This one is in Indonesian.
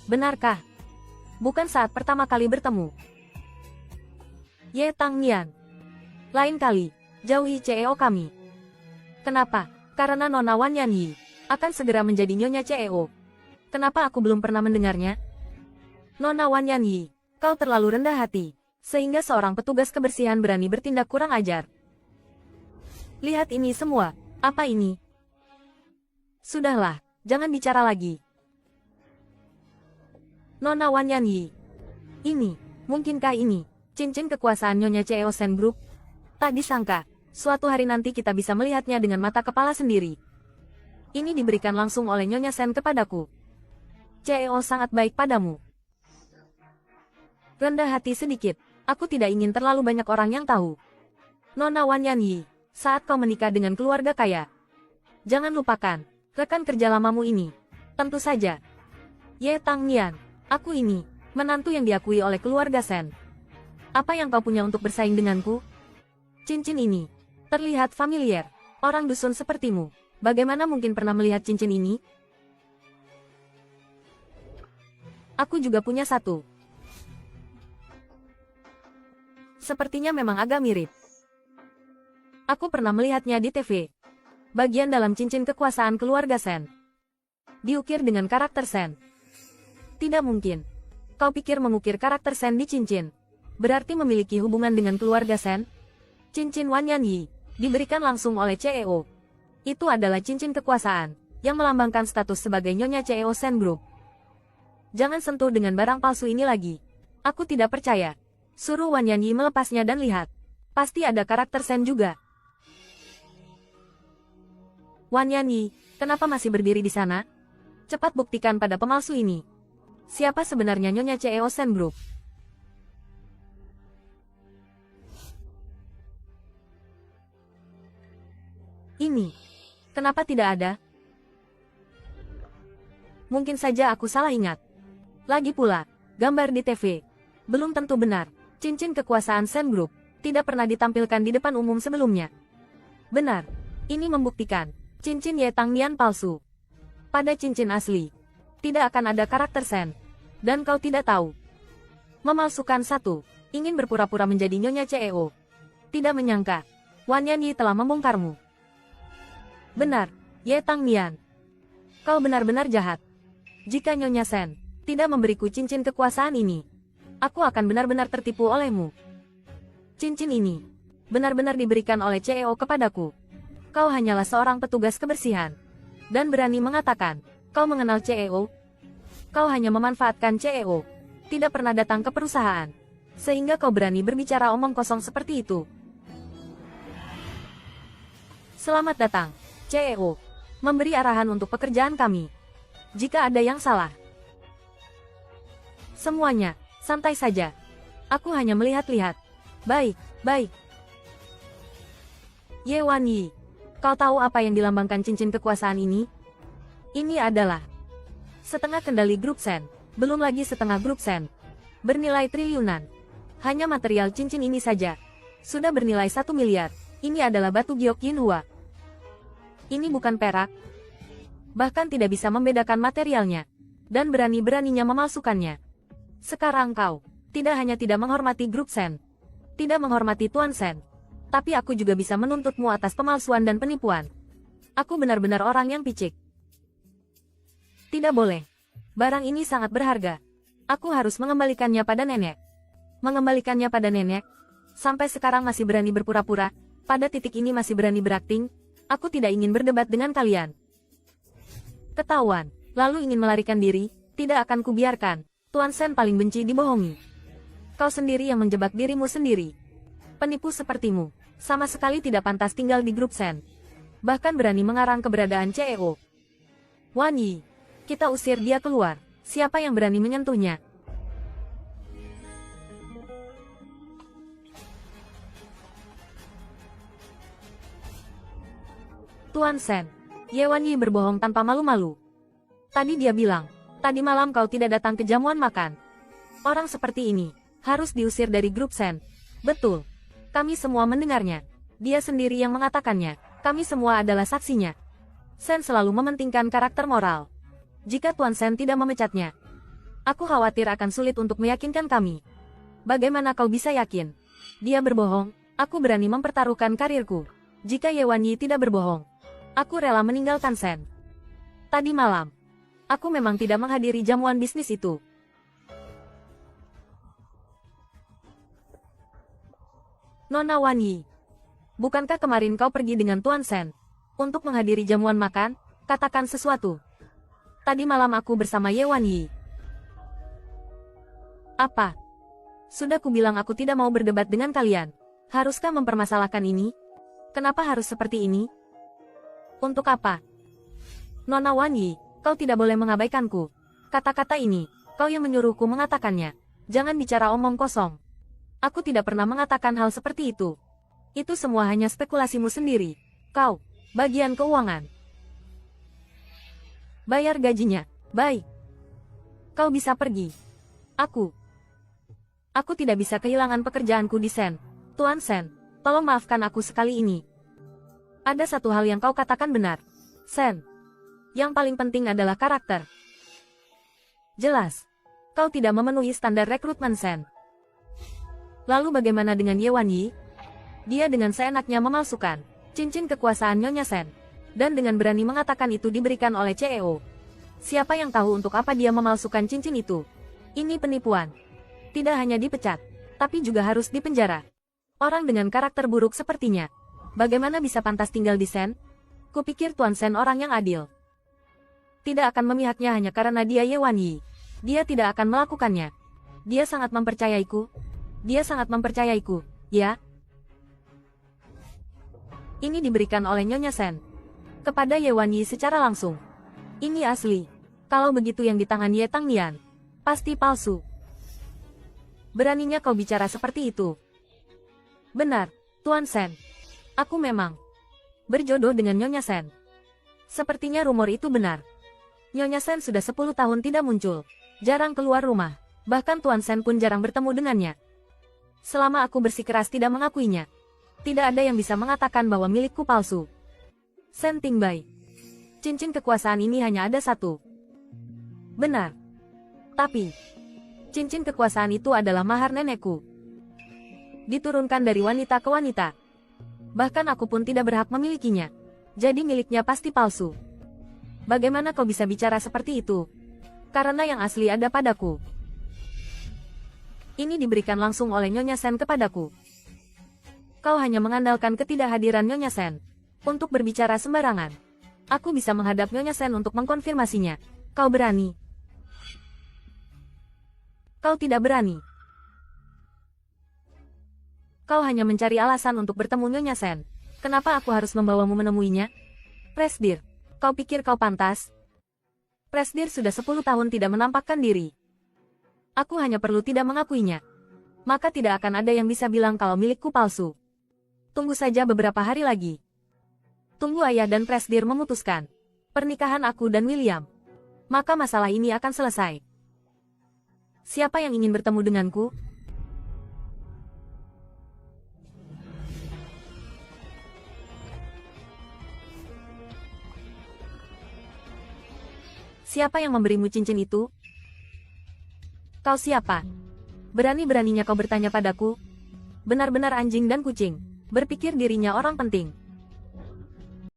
Benarkah? Bukan saat pertama kali bertemu. Ye Tang Nian. Lain kali, jauhi CEO kami. Kenapa? Karena Nona Wan Yanyi akan segera menjadi Nyonya CEO. Kenapa aku belum pernah mendengarnya? Nona Wan Yanyi, kau terlalu rendah hati, sehingga seorang petugas kebersihan berani bertindak kurang ajar. Lihat ini semua, apa ini? Sudahlah, jangan bicara lagi. Nona Wan Yanyi. Ini, mungkinkah ini, cincin kekuasaan Nyonya CEO Sen Group? Tak disangka, suatu hari nanti kita bisa melihatnya dengan mata kepala sendiri. Ini diberikan langsung oleh Nyonya Sen kepadaku. CEO sangat baik padamu. Rendah hati sedikit, aku tidak ingin terlalu banyak orang yang tahu. Nona Wan Yanyi, saat kau menikah dengan keluarga kaya, jangan lupakan, rekan kerja lamamu ini. Tentu saja. Ye Tang Nian. Aku ini, menantu yang diakui oleh keluarga Sen. Apa yang kau punya untuk bersaing denganku? Cincin ini, terlihat familiar. Orang dusun sepertimu, bagaimana mungkin pernah melihat cincin ini? Aku juga punya satu. Sepertinya memang agak mirip. Aku pernah melihatnya di TV. Bagian dalam cincin kekuasaan keluarga Sen. Diukir dengan karakter Sen. Tidak mungkin. Kau pikir mengukir karakter Sen di cincin berarti memiliki hubungan dengan keluarga Sen? Cincin Wan Yanyi diberikan langsung oleh CEO. Itu adalah cincin kekuasaan yang melambangkan status sebagai Nyonya CEO Sen Group. Jangan sentuh dengan barang palsu ini lagi. Aku tidak percaya. Suruh Wan Yanyi melepasnya dan lihat. Pasti ada karakter Sen juga. Wan Yanyi, kenapa masih berdiri di sana? Cepat buktikan pada pemalsu ini. Siapa sebenarnya Nyonya CEO Sen Group? Ini. Kenapa tidak ada? Mungkin saja aku salah ingat. Lagi pula, gambar di TV belum tentu benar. Cincin kekuasaan Sen Group tidak pernah ditampilkan di depan umum sebelumnya. Benar. Ini membuktikan cincin Ye Tang Nian palsu. Pada cincin asli, tidak akan ada karakter Sen. Dan kau tidak tahu. Memalsukan satu, ingin berpura-pura menjadi Nyonya CEO. Tidak menyangka, Wan Yanyi telah membongkarmu. Benar, Ye Tang Nian. Kau benar-benar jahat. Jika Nyonya Sen tidak memberiku cincin kekuasaan ini, aku akan benar-benar tertipu olehmu. Cincin ini benar-benar diberikan oleh CEO kepadaku. Kau hanyalah seorang petugas kebersihan. Dan berani mengatakan, kau mengenal CEO? Kau hanya memanfaatkan CEO. Tidak pernah datang ke perusahaan. Sehingga kau berani berbicara omong kosong seperti itu. Selamat datang, CEO. Memberi arahan untuk pekerjaan kami. Jika ada yang salah. Semuanya, santai saja. Aku hanya melihat-lihat. Baik, baik. Ye Wan Yi, kau tahu apa yang dilambangkan cincin kekuasaan ini? Ini adalah setengah kendali grup Sen, belum lagi setengah grup Sen. Bernilai triliunan. Hanya material cincin ini saja sudah bernilai 1 miliar. Ini adalah batu giok Yinhua. Ini bukan perak. Bahkan tidak bisa membedakan materialnya. Dan berani-beraninya memalsukannya. Sekarang kau tidak hanya tidak menghormati grup Sen, tidak menghormati Tuan Sen, tapi aku juga bisa menuntutmu atas pemalsuan dan penipuan. Aku benar-benar orang yang picik. Tidak boleh. Barang ini sangat berharga. Aku harus mengembalikannya pada nenek. Mengembalikannya pada nenek? Sampai sekarang masih berani berpura-pura. Pada titik ini masih berani berakting. Aku tidak ingin berdebat dengan kalian. Ketahuan, lalu ingin melarikan diri. Tidak akan kubiarkan. Tuan Sen paling benci dibohongi. Kau sendiri yang menjebak dirimu sendiri. Penipu sepertimu sama sekali tidak pantas tinggal di grup Sen. Bahkan berani mengarang keberadaan CEO. Wan Yi, kita usir dia keluar. Siapa yang berani menyentuhnya? Tuan Sen, Ye Wan Yi berbohong tanpa malu-malu. Tadi dia bilang, tadi malam kau tidak datang ke jamuan makan. Orang seperti ini harus diusir dari grup Sen. Betul. Kami semua mendengarnya. Dia sendiri yang mengatakannya. Kami semua adalah saksinya. Sen selalu mementingkan karakter moral. Jika Tuan Sen tidak memecatnya, Aku khawatir akan sulit untuk meyakinkan kami. Bagaimana kau bisa yakin? Dia berbohong, aku berani mempertaruhkan karirku. Jika Ye Wanyi tidak berbohong, aku rela meninggalkan Sen. Tadi malam, aku memang tidak menghadiri jamuan bisnis itu. Nona Wanyi, bukankah kemarin kau pergi dengan Tuan Sen untuk menghadiri jamuan makan? Katakan sesuatu. Tadi malam aku bersama Ye Wanyi. Apa? Sudah kubilang aku tidak mau berdebat dengan kalian. Haruskah mempermasalahkan ini? Kenapa harus seperti ini? Untuk apa? Nona Wanyi, kau tidak boleh mengabaikanku. Kata-kata ini, kau yang menyuruhku mengatakannya. Jangan bicara omong kosong. Aku tidak pernah mengatakan hal seperti itu. Itu semua hanya spekulasimu sendiri. Kau, bagian keuangan. Bayar gajinya. Baik. Kau bisa pergi. Aku tidak bisa kehilangan pekerjaanku di Sen. Tuan Sen, tolong maafkan aku sekali ini. Ada satu hal yang kau katakan benar. Sen. Yang paling penting adalah karakter. Jelas. Kau tidak memenuhi standar rekrutmen Sen. Lalu bagaimana dengan Ye Wanyi? Dia dengan seenaknya memalsukan cincin kekuasaan Nyonya Sen. Dan dengan berani mengatakan itu diberikan oleh CEO. Siapa yang tahu untuk apa dia memalsukan cincin itu? Ini penipuan. Tidak hanya dipecat, tapi juga harus dipenjara. Orang dengan karakter buruk sepertinya, bagaimana bisa pantas tinggal di Sen? Kupikir Tuan Sen orang yang adil. Tidak akan memihaknya hanya karena dia Ye Wanyi. Dia tidak akan melakukannya. Dia sangat mempercayaiku. Dia sangat mempercayaiku, ya? Ini diberikan oleh Nyonya Sen kepada Ye Wanyi secara langsung. Ini asli. Kalau begitu yang di tangan Ye Tangnian, pasti palsu. Beraninya kau bicara seperti itu. Benar, Tuan Sen. Aku memang berjodoh dengan Nyonya Sen. Sepertinya rumor itu benar. Nyonya Sen sudah 10 tahun tidak muncul. Jarang keluar rumah. Bahkan Tuan Sen pun jarang bertemu dengannya. Selama aku bersikeras tidak mengakuinya, tidak ada yang bisa mengatakan bahwa milikku palsu. Sen Tingbai. Cincin kekuasaan ini hanya ada satu. Benar. Tapi, cincin kekuasaan itu adalah mahar nenekku. Diturunkan dari wanita ke wanita. Bahkan aku pun tidak berhak memilikinya. Jadi miliknya pasti palsu. Bagaimana kau bisa bicara seperti itu? Karena yang asli ada padaku. Ini diberikan langsung oleh Nyonya Sen kepadaku. Kau hanya mengandalkan ketidakhadiran Nyonya Sen untuk berbicara sembarangan. Aku bisa menghadap Nyonya Sen untuk mengkonfirmasinya. Kau berani? Kau tidak berani. Kau hanya mencari alasan untuk bertemu Nyonya Sen. Kenapa aku harus membawamu menemuinya? Presdir, kau pikir kau pantas? Presdir sudah 10 tahun tidak menampakkan diri. Aku hanya perlu tidak mengakuinya. Maka tidak akan ada yang bisa bilang kalau milikku palsu. Tunggu saja beberapa hari lagi. Tunggu ayah dan Presdir memutuskan pernikahan aku dan William. Maka masalah ini akan selesai. Siapa yang ingin bertemu denganku? Siapa yang memberimu cincin itu? Kau siapa? Berani-beraninya kau bertanya padaku? Benar-benar anjing dan kucing. Berpikir dirinya orang penting.